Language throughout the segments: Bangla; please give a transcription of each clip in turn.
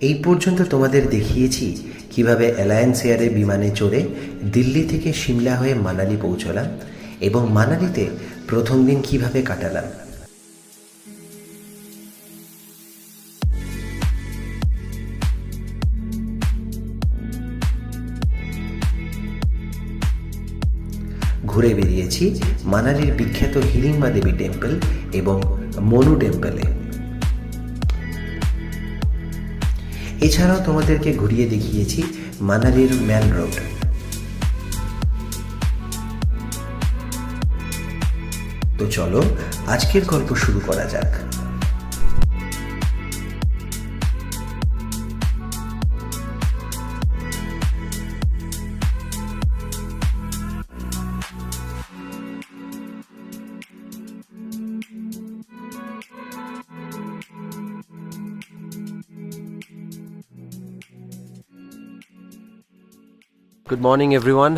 এই পর্যন্ত তোমাদের দেখিয়েছি কিভাবে অ্যালায়েন্স এয়ারের বিমানে চড়ে দিল্লি থেকে সিমলা হয়ে মানালি পৌঁছলাম এবং মানালিতে প্রথম দিন কিভাবে কাটালাম। ঘুরে বেরিয়েছি মানালির বিখ্যাত হিড়িম্বা দেবী টেম্পল এবং মনু টেম্পলে। এছাড়াও তোমাদেরকে ঘুরিয়ে দেখিয়েছি মানালির ম্যাল রোড। তো চলো আজকের গল্প শুরু করা যাক। Good morning everyone.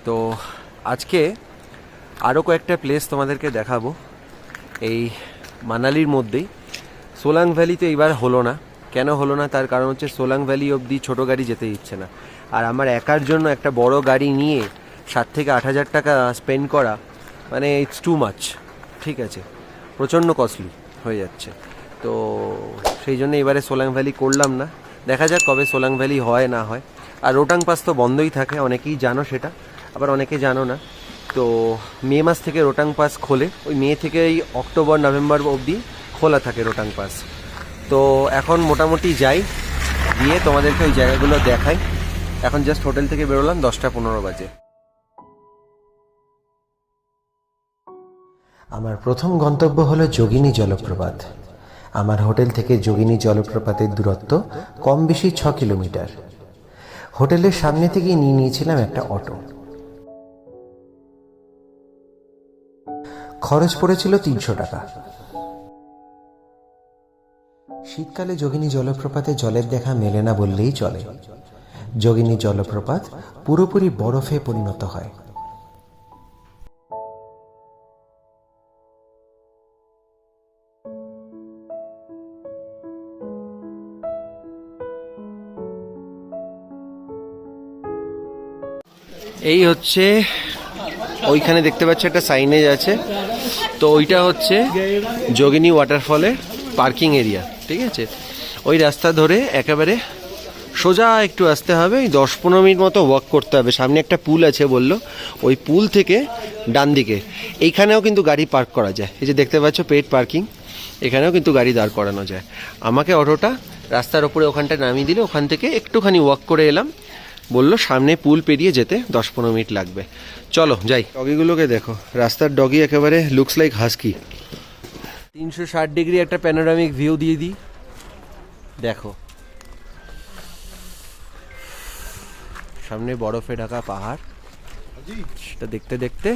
তো আজকে আরও কয়েকটা প্লেস তোমাদেরকে দেখাবো এই মানালির মধ্যেই। সোলাং ভ্যালি তো এইবার হলো না। কেন হলো না তার কারণ হচ্ছে সোলাং ভ্যালি অবধি ছোটো গাড়ি যেতে দিচ্ছে না। আর আমার একার জন্য একটা বড় গাড়ি নিয়ে 7 থেকে 8 হাজার টাকা স্পেন্ড করা মানে ইটস টু মাচ। ঠিক আছে, প্রচণ্ড কস্টলি হয়ে যাচ্ছে। তো সেই জন্য এবারে সোলাং ভ্যালি করলাম না। দেখা যাক কবে সোলাং ভ্যালি হয় না হয়। আর রোটাং পাস তো বন্ধই থাকে, অনেকেই জানো সেটা, আবার অনেকে জানো না। তো মে মাস থেকে রোটাং পাস খোলে, ওই মে থেকে এই অক্টোবর নভেম্বর অবধি খোলা থাকে রোটাং পাস। তো এখন মোটামুটি যাই, গিয়ে তোমাদেরকে ওই জায়গাগুলো দেখাই। এখন জাস্ট হোটেল থেকে বেরোলাম, 10টা 15 বাজে। আমার প্রথম গন্তব্য হলো যোগিনী জলপ্রপাত। আমার হোটেল থেকে যোগিনী জলপ্রপাতের দূরত্ব কম বেশি 6 কিলোমিটার। হোটেলের সামনে থেকেই নিয়ে নিয়েছিলাম একটা অটো। খরচ পড়েছিল 300 টাকা। শীতকালে যোগিনী জলপ্রপাতে জলের দেখা মেলে না বললেই চলে। যোগিনী জলপ্রপাত পুরোপুরি বরফে পরিণত হয়। এই হচ্ছে ওইখানে দেখতে পাচ্ছ একটা সাইনেজ আছে, তো ওইটা হচ্ছে যোগিনী ওয়াটারফলের পার্কিং এরিয়া। ঠিক আছে, ওই রাস্তা ধরে একেবারে সোজা একটু আসতে হবে, 10-15 মিনিট মতো ওয়াক করতে হবে। সামনে একটা পুল আছে বললো, ওই পুল থেকে ডান দিকে এইখানেও কিন্তু গাড়ি পার্ক করা যায়। এই যে দেখতে পাচ্ছ পেড পার্কিং, এখানেও কিন্তু গাড়ি দাঁড় করানো যায়। আমাকে অটোটা রাস্তার ওপরে ওখানটা নামিয়ে দিলে, ওখান থেকে একটুখানি ওয়াক করে এলাম। বললো সামনে পুল পেরিয়ে যেতে 10-15 মিনিট লাগবে। চলো যাই। ডগিগুলোকে দেখো, রাস্তার ডগি একেবারে লুকস লাইক হাস্কি। 360 ডিগ্রি একটা প্যানোরামিক ভিউ দিয়ে দিই, দেখো সামনে বরফে ঢাকা পাহাড়। সেটা দেখতে দেখতে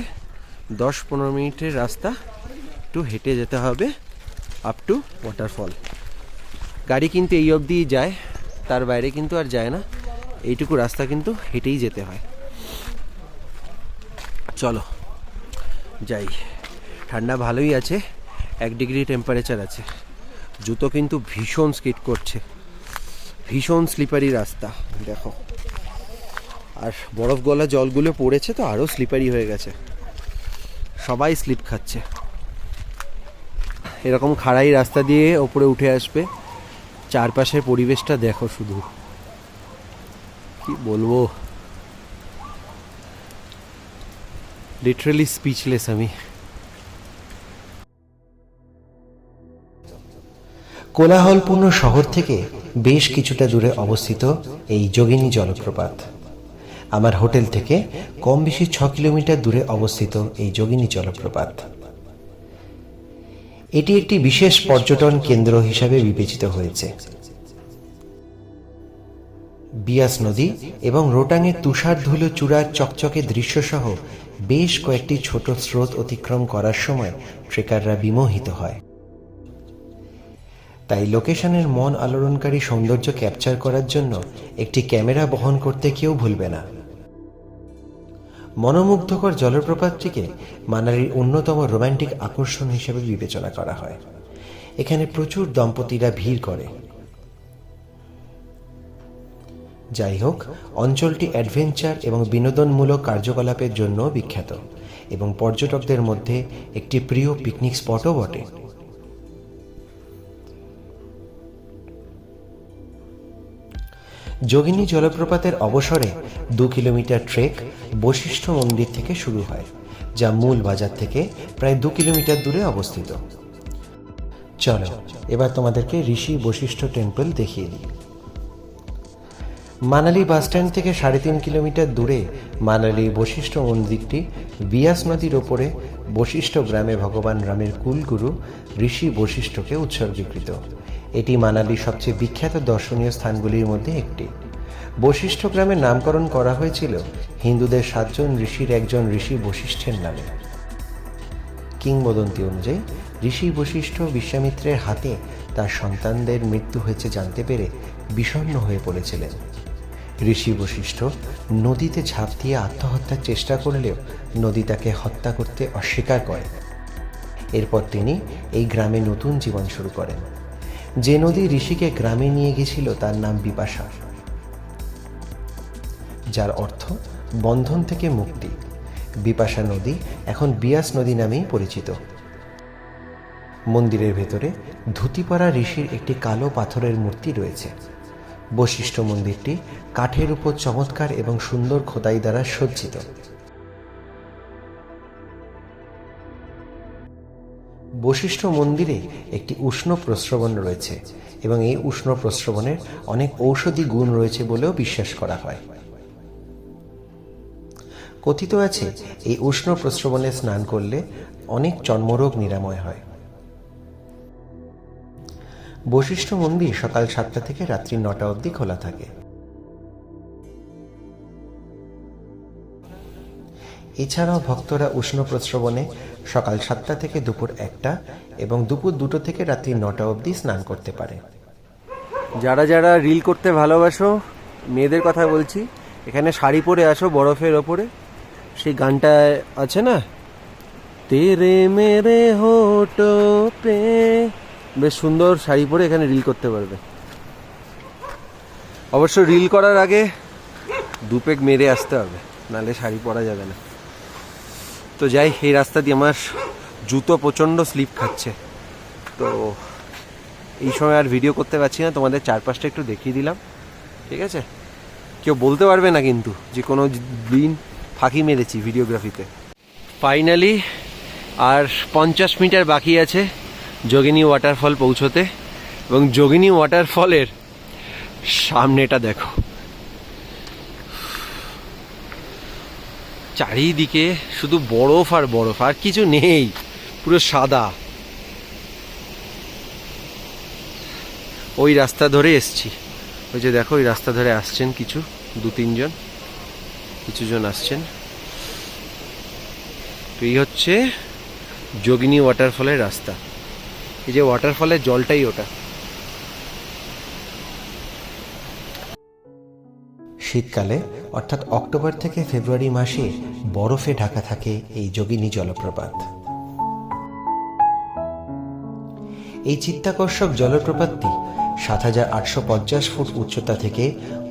10-15 মিনিটের রাস্তা একটু হেঁটে যেতে হবে আপ টু ওয়াটারফল। গাড়ি কিন্তু এই অবধিই যায়, তার বাইরে কিন্তু আর যায় না। এইটুকু রাস্তা কিন্তু হেঁটেই যেতে হয়। চলো যাই। ঠান্ডা ভালোই আছে, 1 ডিগ্রি টেম্পারেচার আছে। জুতো কিন্তু ভীষণ স্কিড করছে, ভীষণ স্লিপারি রাস্তা দেখো। আর বরফ গলা জলগুলো পড়েছে তো আরও স্লিপারি হয়ে গেছে, সবাই স্লিপ খাচ্ছে। এরকম খাড়াই রাস্তা দিয়ে ওপরে উঠে আসবে। চারপাশের পরিবেশটা দেখো, শুধু কি বলবো, লিটারালি স্পিচলেস আমি। কোলাহলপূর্ণ শহর থেকে বেশ কিছুটা দূরে অবস্থিত এই যোগিনী জলপ্রপাত। আমার হোটেল থেকে কম বেশি 6 কিলোমিটার দূরে অবস্থিত এই যোগিনী জলপ্রপাত। এটি একটি বিশেষ পর্যটন কেন্দ্র হিসাবে বিবেচিত হয়েছে। বিয়াস নদী এবং রোটাংয়ের তুষার ধুলো চূড়ার চকচকে দৃশ্যসহ বেশ কয়েকটি ছোট স্রোত অতিক্রম করার সময় ট্রেকাররা বিমোহিত হয়। তাই লোকেশনের মন আলোড়নকারী সৌন্দর্য ক্যাপচার করার জন্য একটি ক্যামেরা বহন করতে কেউ ভুলবে না। মনোমুগ্ধকর জলপ্রপাতটিকে মানালির অন্যতম রোমান্টিক আকর্ষণ হিসেবে বিবেচনা করা হয়। এখানে প্রচুর দম্পতিরা ভিড় করে। যাই হোক, অঞ্চলটি অ্যাডভেঞ্চার এবং বিনোদনমূলক কার্যকলাপের জন্য বিখ্যাত এবং পর্যটকদের মধ্যে একটি প্রিয় পিকনিক স্পটও বটে। যোগিনী জলপ্রপাতের অবসরে 2 কিলোমিটার ট্রেক বশিষ্ঠ মন্দির থেকে শুরু হয়, যা মূল বাজার থেকে প্রায় 2 কিলোমিটার দূরে অবস্থিত। চলো এবার তোমাদেরকে ঋষি বশিষ্ঠ টেম্পল দেখিয়ে দিই। মানালি বাসস্ট্যান্ড থেকে 3.5 কিলোমিটার দূরে মানালি বশিষ্ঠ মন্দিরটি বিয়াস নদীর ওপরে বশিষ্ঠ গ্রামে ভগবান রামের কুলগুরু ঋষি বশিষ্ঠকে উৎসর্গীকৃত। এটি মানালির সবচেয়ে বিখ্যাত দর্শনীয় স্থানগুলির মধ্যে একটি। বশিষ্ঠ গ্রামের নামকরণ করা হয়েছিল হিন্দুদের 7 জন ঋষির একজন ঋষি বশিষ্ঠের নামে। কিংবদন্তি অনুযায়ী ঋষি বশিষ্ঠ বিশ্বামিত্রের হাতে তার সন্তানদের মৃত্যু হয়েছে জানতে পেরে বিষণ্ণ হয়ে পড়েছিলেন। ঋষি বশিষ্ঠ নদীতে ঝাঁপ দিয়ে আত্মহত্যার চেষ্টা করলেও নদী তাকে হত্যা করতে অস্বীকার করে। এরপর তিনি এই গ্রামে নতুন জীবন শুরু করেন। যে নদী ঋষিকে গ্রামে নিয়ে গেছিল তার নাম বিপাশা, যার অর্থ বন্ধন থেকে মুক্তি। বিপাশা নদী এখন বিয়াস নদী নামেই পরিচিত। মন্দিরের ভেতরে ধুতি পরা ঋষির একটি কালো পাথরের মূর্তি রয়েছে। বশিষ্ঠ মন্দিরটি কাঠের উপর চমৎকার এবং সুন্দর খোদাই দ্বারা সজ্জিত। বশিষ্ঠ মন্দিরে একটি উষ্ণ প্রস্রবণ রয়েছে এবং এই উষ্ণ প্রস্রবণের অনেক ঔষধি গুণ রয়েছে বলেও বিশ্বাস করা হয়। কথিত আছে এই উষ্ণ প্রস্রবণে স্নান করলে অনেক চর্মরোগ নিরাময় হয়। বশিষ্ঠ মন্দির সকাল 7টা থেকে রাত্রি 9টা অবধি খোলা থাকে। এছাড়াও ভক্তরা উষ্ণ প্রস্রবণে সকাল 7টা থেকে দুপুর 1টা এবং দুপুর 2টো থেকে রাত্রি 9টা অবধি স্নান করতে পারে। যারা যারা রিল করতে ভালোবাসো, মেয়েদের কথা বলছি, এখানে শাড়ি পরে আসো বরফের ওপরে। সেই গানটা আছে না, তেরে মেরে হোটো পে, বেশ সুন্দর শাড়ি পরে এখানে রিল করতে পারবে। অবশ্য রিল করার আগে 2 পেগ মেরে আসতে হবে, নাহলে শাড়ি পরা যাবে না। তো যাই, এই রাস্তা দিয়ে আমার জুতো প্রচণ্ড স্লিপ খাচ্ছে, তো এই সময় আর ভিডিও করতে পারছি না। তোমাদের চারপাশটা একটু দেখিয়ে দিলাম, ঠিক আছে? কেউ বলতে পারবে না কিন্তু যে কোনো দিন ফাঁকি মেরেছি ভিডিওগ্রাফিতে। ফাইনালি আর 50 মিটার বাকি আছে যোগিনী ওয়াটারফল পৌঁছতে, এবং যোগিনী ওয়াটারফলের সামনেটা দেখো, চারিদিকে শুধু বরফ আর বরফ, আর কিছু নেই, পুরো সাদা। ওই রাস্তা ধরে এসছি, ওই যে দেখো ওই রাস্তা ধরে আসছেন কিছু 2-3 জন, কিছু জন আসছেন। তো এই হচ্ছে যোগিনী ওয়াটারফলের রাস্তা। এই যে ওয়াটারফলের জলটাই ওটা। শীতকালে অর্থাৎ অক্টোবর থেকে ফেব্রুয়ারি মাসে বরফে ঢাকা থাকে এই যোগিনী জলপ্রপাত। এই চিত্তাকর্ষক জলপ্রপাতটি 7,850 ফুট উচ্চতা থেকে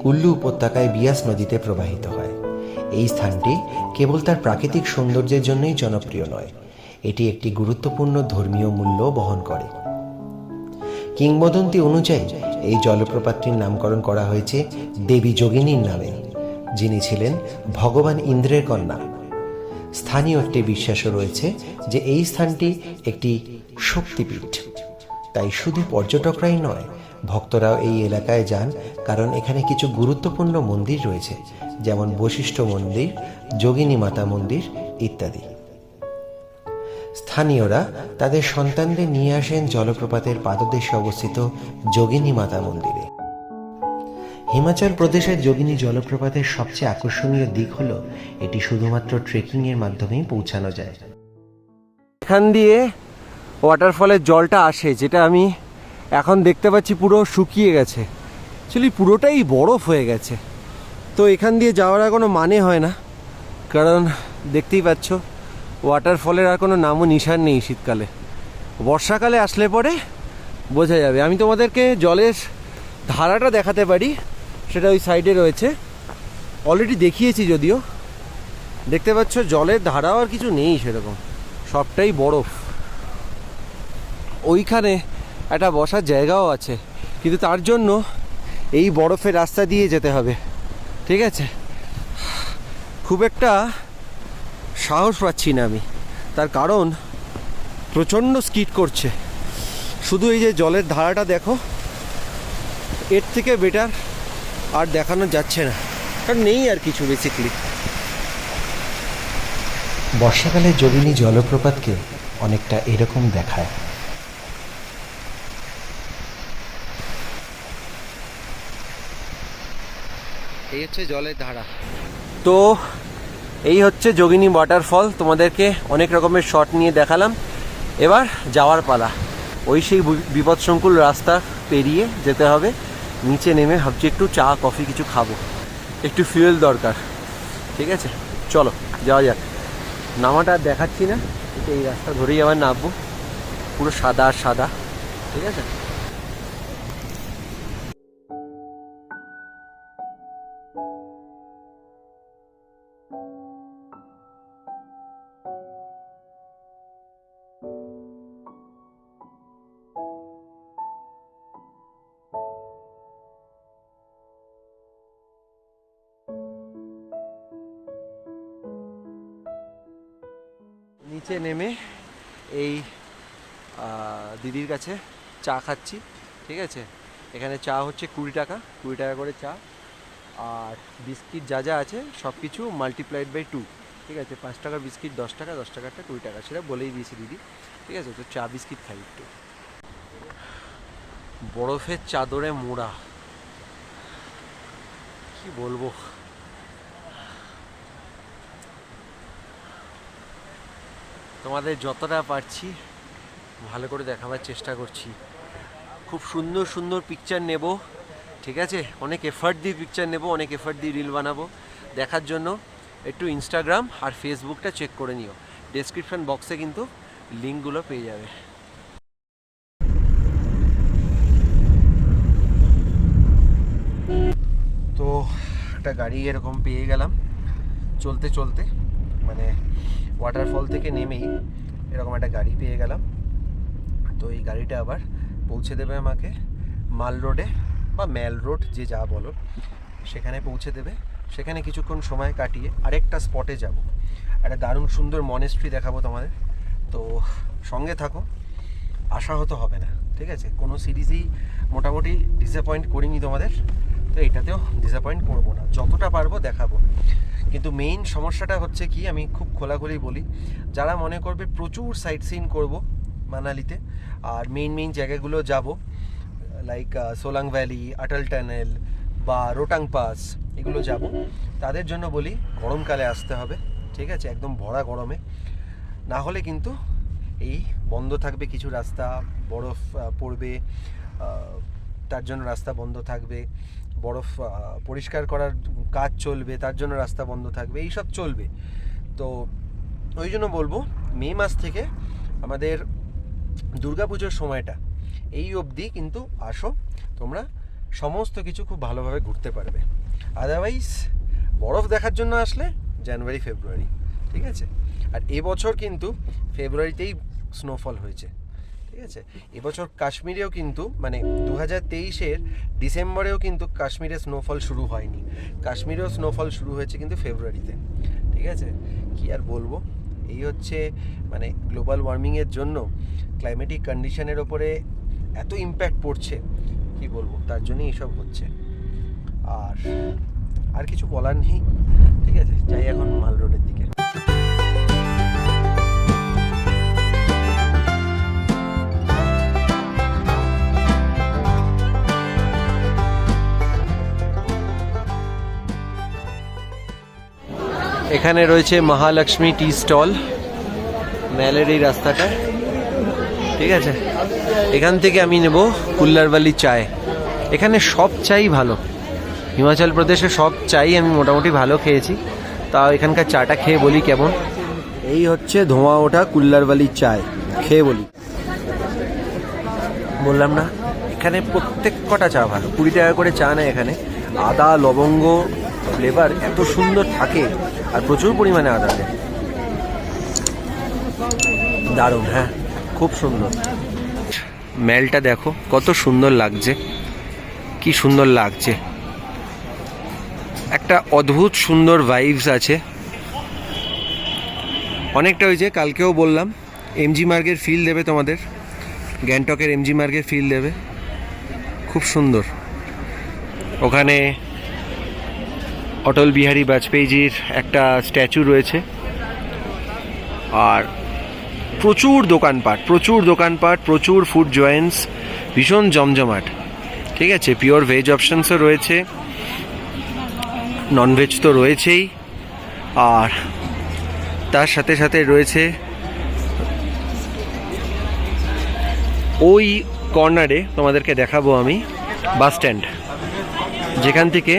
কুল্লু উপত্যকায় বিয়াস নদীতে প্রবাহিত হয়। এই স্থানটি কেবল তার প্রাকৃতিক সৌন্দর্যের জন্যই জনপ্রিয় নয়, এটি একটি গুরুত্বপূর্ণ ধর্মীয় মূল্য বহন করে। কিংবদন্তি অনুযায়ী এই জলপ্রপাতটির নামকরণ করা হয়েছে দেবী যোগিনীর নামে, যিনি ছিলেন ভগবান ইন্দ্রের কন্যা। স্থানীয় একটি বিশ্বাসও রয়েছে যে এই স্থানটি একটি শক্তিপীঠ, তাই শুধু পর্যটকরাই নয়, ভক্তরাও এই এলাকায় যান, কারণ এখানে কিছু গুরুত্বপূর্ণ মন্দির রয়েছে, যেমন বশিষ্ঠ মন্দির, যোগিনী মাতা মন্দির ইত্যাদি। স্থানীয়রা তাদের সন্তানদের নিয়ে আসেন জলপ্রপাতের পাদদেশে অবস্থিত যোগিনী মাতা মন্দিরে। হিমাচল প্রদেশের যোগিনী জলপ্রপাতের সবচেয়ে আকর্ষণীয় দিক হলো এটি শুধুমাত্র ট্রেকিং এর মাধ্যমেই পৌঁছানো যায়। এখান দিয়ে ওয়াটারফলের জলটা আসে, যেটা আমি এখন দেখতে পাচ্ছি পুরো শুকিয়ে গেছে, অ্যাকচুয়ালি পুরোটাই বরফ হয়ে গেছে। তো এখান দিয়ে যাওয়ার আর কোনো মানে হয় না, কারণ দেখতেই পাচ্ছ ওয়াটারফলের আর কোনো নামও নিশান নেই শীতকালে। বর্ষাকালে আসলে পরে বোঝা যাবে। আমি তোমাদেরকে জলের ধারাটা দেখাতে পারি, সেটা ওই সাইডে রয়েছে। অলরেডি দেখিয়েছি যদিও। দেখতে পাচ্ছ জলের ধারাও আর কিছু নেই সেরকম, সবটাই বরফ। ওইখানে একটা বসার জায়গাও আছে, কিন্তু তার জন্য এই বরফের রাস্তা দিয়ে যেতে হবে। ঠিক আছে, খুব একটা সাহস পাচ্ছি না আমি, তার কারণ প্রচণ্ড স্কিড করছে। শুধু এই যে জলের ধারাটা দেখো, এর থেকে বেটার আর দেখানো যাচ্ছে না, কারণ নেই আর কিছু বেসিকলি। বর্ষাকালে যোগিনী জলপ্রপাতকে অনেকটা এরকম দেখায়। এই হচ্ছে জলের ধারা। তো এই হচ্ছে যোগিনী ওয়াটারফল। তোমাদেরকে অনেক রকমের শট নিয়ে দেখালাম। এবার যাওয়ার পালা। ওই সেই বিপদসংকুল রাস্তা পেরিয়ে যেতে হবে। নিচে নেমে ভাবছি একটু চা কফি কিছু খাবো, একটু ফুয়েল দরকার। ঠিক আছে, চলো যাওয়া যাক। নামাটা আর দেখাচ্ছি না, এই রাস্তা ধরেই আবার নামবো। পুরো সাদা আর সাদা। ঠিক আছে, নিচে নেমে এই দিদির কাছে চা খাচ্ছি। ঠিক আছে, এখানে চা হচ্ছে 20 টাকা, 20 টাকা করে চা। আর বিস্কিট যা যা আছে সব কিছু মাল্টিপ্লাইড বাই 2। ঠিক আছে, 5 টাকার বিস্কিট 10 টাকা, 10 টাকারটা 20 টাকা, সেটা বলেই দিয়েছে দিদি। ঠিক আছে, তো চা বিস্কিট খাই একটু। বরফের চাদরে মোড়া, কি বলবো। তোমাদের যতটা পারছি ভালো করে দেখাবার চেষ্টা করছি। খুব সুন্দর সুন্দর পিকচার নেব। ঠিক আছে, অনেক এফার্ট দিয়ে পিকচার নেব, অনেক এফার্ট দিয়ে রিল বানাবো। দেখার জন্য একটু ইনস্টাগ্রাম আর ফেসবুকটা চেক করে নিও। ডেসক্রিপশন বক্সে কিন্তু লিঙ্কগুলো পেয়ে যাবে। তো একটা গাড়ি এরকম পেয়ে গেলাম চলতে চলতে, মানে ওয়াটারফল থেকে নেমেই এরকম একটা গাড়ি পেয়ে গেলাম। তো এই গাড়িটা আবার পৌঁছে দেবে আমাকে মাল রোডে বা ম্যাল রোড, যে যা বলো, সেখানে পৌঁছে দেবে। সেখানে কিছুক্ষণ সময় কাটিয়ে আরেকটা স্পটে যাব। একটা দারুণ সুন্দর মনেস্ট্রি দেখাবো তোমাদের। তো সঙ্গে থাকো, আশাহত হবে না। ঠিক আছে, কোনো সিরিজেই মোটামুটি ডিসঅ্যাপয়েন্ট করিনি তোমাদের, তো এটাতেও ডিসঅ্যাপয়েন্ট করবো না, যতটা পারবো দেখাবো। কিন্তু মেইন সমস্যাটা হচ্ছে কি, আমি খুব খোলাখুলি বলি, যারা মনে করবে প্রচুর সাইট সিন করবো মানালিতে আর মেইন জায়গাগুলো যাব, লাইক সোলাং ভ্যালি, আটল টানেল বা রোটাং পাস, এগুলো যাব, তাদের জন্য বলি গরমকালে আসতে হবে। ঠিক আছে, একদম ভরা গরমে, না হলে কিন্তু এই বন্ধ থাকবে কিছু রাস্তা, বরফ পড়বে, তার জন্য রাস্তা বন্ধ থাকবে। বরফ পরিষ্কার করার কাজ চলবে, তার জন্য রাস্তা বন্ধ থাকবে, এইসব চলবে। তো ওই জন্য বলবো মে মাস থেকে আমাদের দুর্গাপুজোর সময়টা এই অবধি কিন্তু আসো, তোমরা সমস্ত কিছু খুব ভালোভাবে ঘুরতে পারবে। আদারওয়াইজ বরফ দেখার জন্য আসলে জানুয়ারি ফেব্রুয়ারি। ঠিক আছে, আর এবছর কিন্তু ফেব্রুয়ারিতেই স্নোফল হয়েছে। ঠিক আছে, এবছর কাশ্মীরেও কিন্তু, মানে 2023-এর ডিসেম্বরেও কিন্তু কাশ্মীরে স্নোফল শুরু হয়নি, কাশ্মীরেও স্নোফল শুরু হয়েছে কিন্তু ফেব্রুয়ারিতে। ঠিক আছে, কি আর বলবো, এই হচ্ছে মানে গ্লোবাল ওয়ার্মিংয়ের জন্য ক্লাইমেটিক কন্ডিশনের ওপরে এত ইম্প্যাক্ট পড়ছে, কি বলবো, তার জন্যই এইসব হচ্ছে। আর কিছু বলার নেই। ঠিক আছে, যাই এখন মাল রোডের দিকে। এখানে রয়েছে মহালক্ষ্মী টি স্টল, ম্যালের এই রাস্তাটা। ঠিক আছে, এখান থেকে আমি নেব কুল্লারওয়ালি চায়। এখানে সব চাই ভালো, হিমাচল প্রদেশে সব চাই আমি মোটামুটি ভালো খেয়েছি, তাও এখানকার চাটা খেয়ে বলি কেমন। এই হচ্ছে ধোঁয়া ওঠা কুল্লারওয়ালি চায়, খেয়ে বলি। বললাম না, এখানে প্রত্যেক কটা চা ভালো, 20 টাকা করে চা নেয় এখানে। আদা লবঙ্গ ফ্লেভার এত সুন্দর থাকে, আর প্রচুর পরিমাণে আদা দেয়। দারুণ, হ্যাঁ খুব সুন্দর। ম্যালটা দেখো কত সুন্দর লাগছে, কি সুন্দর লাগছে, একটা অদ্ভুত সুন্দর ভাইবস আছে। অনেকটা ওই যে কালকেও বললাম, এমজি মার্গের ফিল দেবে তোমাদের, গ্যাংটকের এমজি মার্গের ফিল দেবে, খুব সুন্দর। ওখানে অটল বিহারী বাজপেয়ীজির একটা স্ট্যাচু রয়েছে, আর প্রচুর দোকানপাট, প্রচুর ফুড জয়েন্টস, ভীষণ জমজমাট। ঠিক আছে, পিওর ভেজ অপশানসও রয়েছে, ননভেজ তো রয়েছেই, আর তার সাথে সাথে রয়েছে ওই কর্নারে তোমাদেরকে দেখাবো আমি বাস স্ট্যান্ড, যেখান থেকে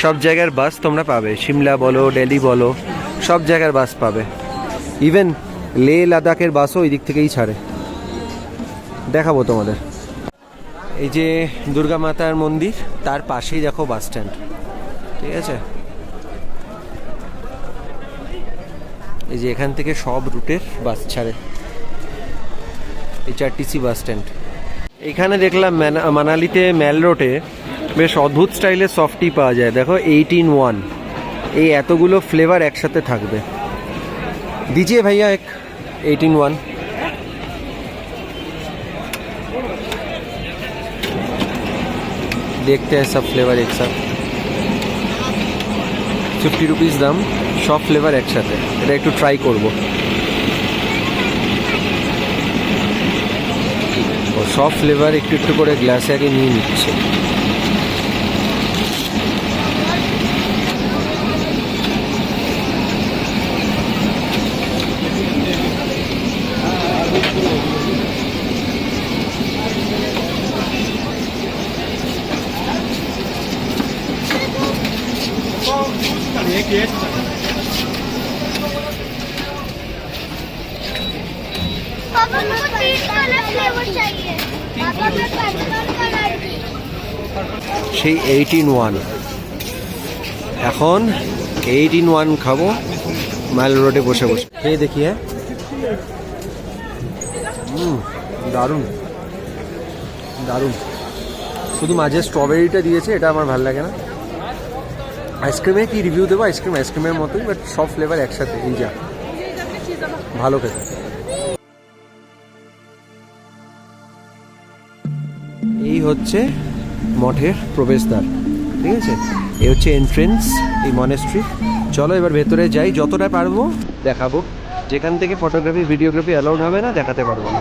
সব জায়গার বাস তোমরা পাবে, সিমলা বলো দিল্লি বলো সব জায়গার বাস পাবে। ইভেন লে লাদাখের বাসও ওই দিক থেকেই ছাড়ে, দেখাবো তোমাদের। এই যে দুর্গা মাতার মন্দির, তার পাশেই দেখো বাস স্ট্যান্ড। ঠিক আছে, এই যে এখান থেকে সব রুটের বাস ছাড়ে, এই 4TC বাস স্ট্যান্ড। এখানে দেখলাম মানালিতে ম্যাল রোডে বেশ অদ্ভুত স্টাইলের সফট টি পাওয়া যায়, দেখো 18-1, এই এতগুলো ফ্লেভার একসাথে থাকবে। दीजिए भैया एक 18-1। देखते हैं सब फ्लेवर एक साथ। 50 रुपीज़ दाम, सब फ्लेवर एक साथे, এটা একটু ট্রাই করব। ও সব ফ্লেভার একটু একটু করে গ্লাসে আগে নিয়ে নিচ্ছে। पापा मुझे 3 वाला फ्लेवर चाहिए। पापा मैं 5 कलर की। সেই 18-1, এখন 18-1 খাবো মাইল রোডে বসে বসে, খেয়ে দেখি। হ্যাঁ দারুণ দারুণ, শুধু মাঝে স্ট্রবেরিটা দিয়েছে, এটা আমার ভালো লাগে না। আইসক্রিমে কি রিভিউ দেবো, আইসক্রিমের মতোই, বাট সব ফ্লেভার একসাথে, এই যা ভালো খেতে। এই হচ্ছে মঠের প্রবেশদ্বার, ঠিক আছে, এই হচ্ছে এন্ট্রেন্স এই মনেস্ট্রি। চলো এবার ভেতরে যাই, যতটা পারবো দেখাবো, যেখান থেকে ফটোগ্রাফি ভিডিওগ্রাফি অ্যালাউড হবে না দেখাতে পারবো না।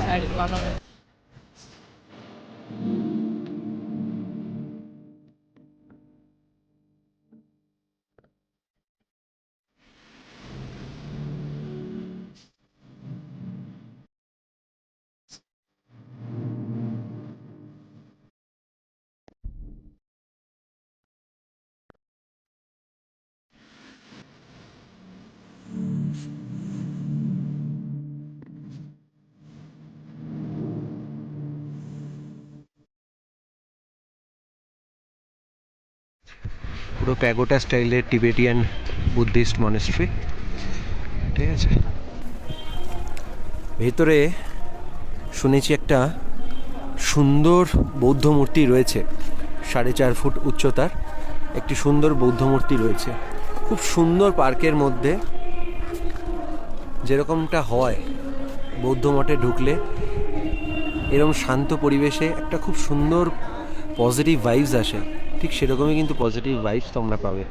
পুরো প্যাগোটা স্টাইলের টিবেটিয়ান বুদ্ধিস্ট মনেস্ট্রি, ঠিক আছে। ভেতরে শুনেছি একটা সুন্দর বৌদ্ধ মূর্তি রয়েছে, 4.5 ফুট উচ্চতার একটি সুন্দর বৌদ্ধ মূর্তি রয়েছে, খুব সুন্দর। পার্কের মধ্যে যেরকমটা হয় বৌদ্ধ মঠে ঢুকলে, এরকম শান্ত পরিবেশে একটা খুব সুন্দর পজিটিভ ভাইবস আসে, ঠিক সেরকমই কিন্তু পজিটিভ ভাইবস তোমরা পাবে।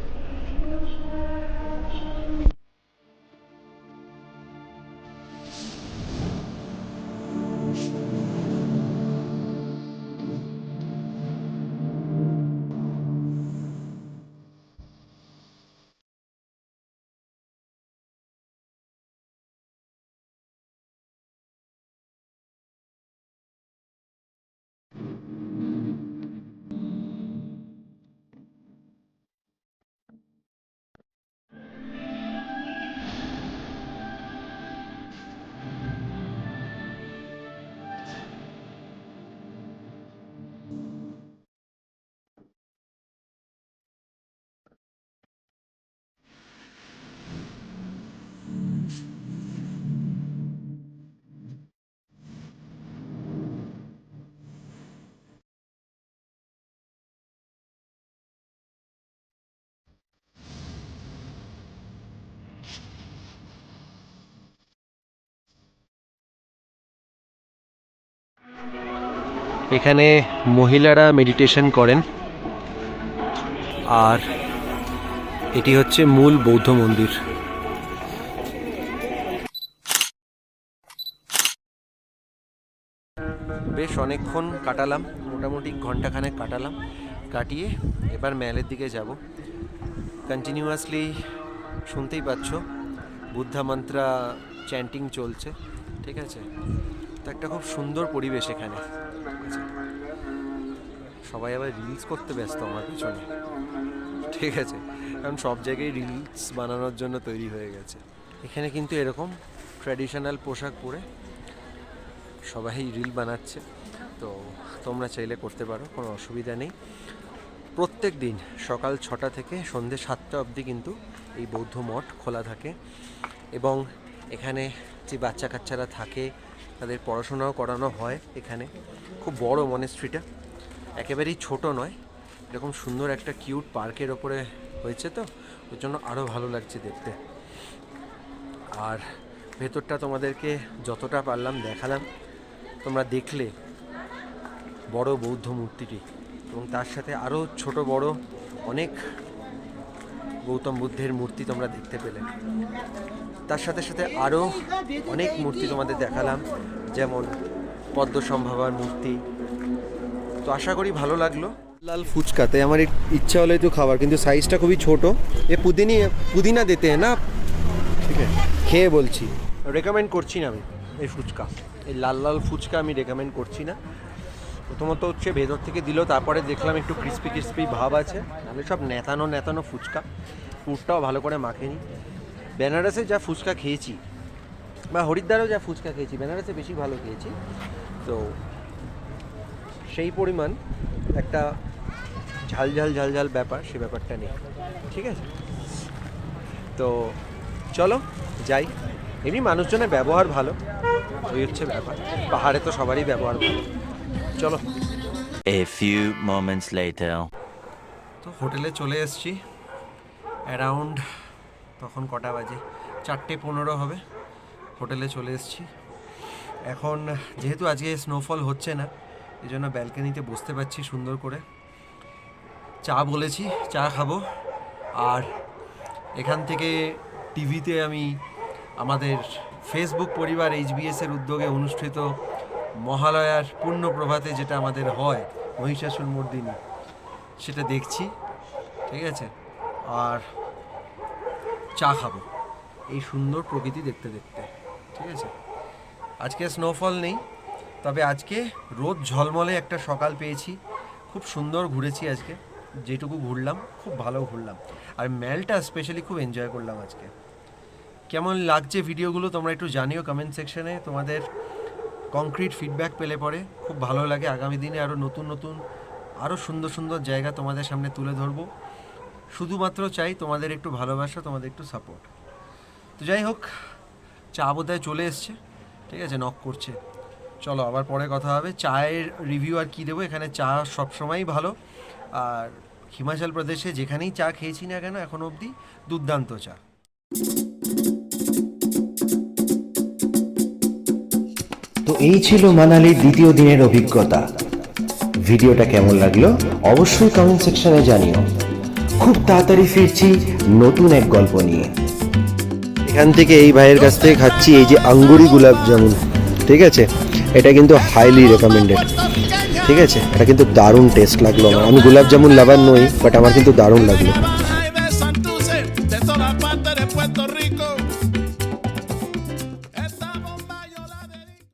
এখানে মহিলারা মেডিটেশন করেন, আর এটি হচ্ছে মূল বৌদ্ধ মন্দির। বেশ অনেকক্ষণ কাটালাম, মোটামুটি ঘন্টাখানেক কাটালাম, কাটিয়ে এবার ম্যালের দিকে যাব। কন্টিনিউয়াসলি শুনতেই পাচ্ছ বুদ্ধা মন্ত্রা চ্যান্টিং চলছে, ঠিক আছে। তো একটা খুব সুন্দর পরিবেশ এখানে, সবাই আবার রিলস করতে ব্যস্ত আমার পিছনে, ঠিক আছে, কারণ সব জায়গায় রিলস বানানোর জন্য তৈরি হয়ে গেছে। এখানে কিন্তু এরকম ট্র্যাডিশনাল পোশাক পরে সবাই রিল বানাচ্ছে, তো তোমরা চাইলে করতে পারো, কোনো অসুবিধা নেই। প্রত্যেক দিন সকাল 6টা থেকে সন্ধ্যে 7টা অবধি কিন্তু এই বৌদ্ধ মঠ খোলা থাকে, এবং এখানে যে বাচ্চা কাচ্চারা থাকে তাদের পড়াশোনাও করানো হয়। এখানে খুব বড় মনেস্ট্রিটা, একেবারেই ছোট নয়, এরকম সুন্দর একটা কিউট পার্কের ওপরে হয়েছে, তো ওর জন্য আরও ভালো লাগছে দেখতে। আর ভেতরটা তোমাদেরকে যতটা পারলাম দেখালাম। তোমরা দেখলে বড় বৌদ্ধ মূর্তিটি, এবং তার সাথে আরও ছোট বড় অনেক গৌতম বুদ্ধের মূর্তি তোমরা দেখতে পেলে। তার সাথে সাথে আরও অনেক মূর্তি তোমাদের দেখালাম, যেমন পদ্মসম্ভাবার মূর্তি। তো আশা করি ভালো লাগলো। লাল ফুচকাতে আমার ইচ্ছা হলো একটু খাবার, কিন্তু সাইজটা খুবই ছোট। এ পুদিনা দিতে না, ঠিক আছে, খেয়ে বলছি, রেকমেন্ড করছি না আমি এই ফুচকা, এই লাল লাল ফুচকা আমি রেকমেন্ড করছি না। প্রথমত হচ্ছে ভেতর থেকে দিল, তারপরে দেখলাম একটু ক্রিস্পি ক্রিস্পি ভাব আছে, নাহলে সব নেতানো নেতানো ফুচকা, পুরটাও ভালো করে মাখেনি। বেনারসে যা ফুচকা খেয়েছি বা হরিদ্বারেও যা ফুচকা খেয়েছি, বেনারসে বেশি ভালো খেয়েছি, তো সেই পরিমাণ একটা ঝাল ঝাল ঝাল ঝাল ব্যাপার, সে ব্যাপারটা নেই, ঠিক আছে। তো চলো যাই। এমনি মানুষজনের ব্যবহার ভালো, ওই হচ্ছে ব্যাপার, পাহাড়ে তো সবারই ব্যবহার ভালো। চলো। A few moments later. তো হোটেলে চলে এসেছি, অ্যারাউন্ড তখন কটা বাজে, 4:15 হবে। হোটেলে চলে এসেছি এখন। যেহেতু আজকে স্নোফল হচ্ছে না, এই জন্য ব্যালকনিতে বসতে পারছি সুন্দর করে। চা বলেছি, চা খাবো। আর এখান থেকে টিভিতে আমি আমাদের ফেসবুক পরিবার HBS-এর উদ্যোগে অনুষ্ঠিত মহালয়ার পূর্ণ প্রভাতে যেটা আমাদের হয় মহিষাসুর মর্দিনী, সেটা দেখছি, ঠিক আছে। আর চা খাবো এই সুন্দর প্রকৃতি দেখতে দেখতে, ঠিক আছে। আজকে স্নোফল নেই, তবে আজকে রোদ ঝলমলে একটা সকাল পেয়েছি, খুব সুন্দর ঘুরেছি আজকে, যেটুকু ঘুরলাম খুব ভালো ঘুরলাম। আর ম্যালটা স্পেশালি খুব এনজয় করলাম আজকে। কেমন লাগছে ভিডিওগুলো তোমরা একটু জানিও কমেন্ট সেকশনে। তোমাদের কংক্রিট ফিডব্যাক পেলে পরে খুব ভালো লাগে। আগামী দিনে আরও নতুন নতুন আরও সুন্দর সুন্দর জায়গা তোমাদের সামনে তুলে ধরবো। শুধুমাত্র চাই তোমাদের একটু ভালোবাসা, তোমাদের একটু সাপোর্ট। তো যাই হোক, চা বোধহয় চলে এসছে, ঠিক আছে, নক করছে। চলো আবার পরে কথা হবে। চায়ের রিভিউ আর কী দেবো, এখানে চা সবসময়ই ভালো। আর হিমাচল প্রদেশে যেখানেই চা খেয়েছি না কেন এখনো অবধি, দুর্দান্ত চা। তো এই ছিল মানালির দ্বিতীয় দিনের অভিজ্ঞতা। ভিডিওটা কেমন লাগলো অবশ্যই কমেন্ট সেকশনে জানিও। খুব তাড়াতাড়ি ফিরছি নতুন এক গল্প নিয়ে। এখান থেকে এই ভাইয়ের কাছ থেকে খাচ্ছি এই যে আঙ্গুরি গুলাব জামুন, ঠিক আছে, এটা কিন্তু হাইলি রেকমেন্ডেড, ঠিক আছে। এটা কিন্তু দারুণ টেস্ট লাগলো আমার। আমি গুলাব জামুন লাভার নই, বাট আমার কিন্তু দারুণ লাগলো।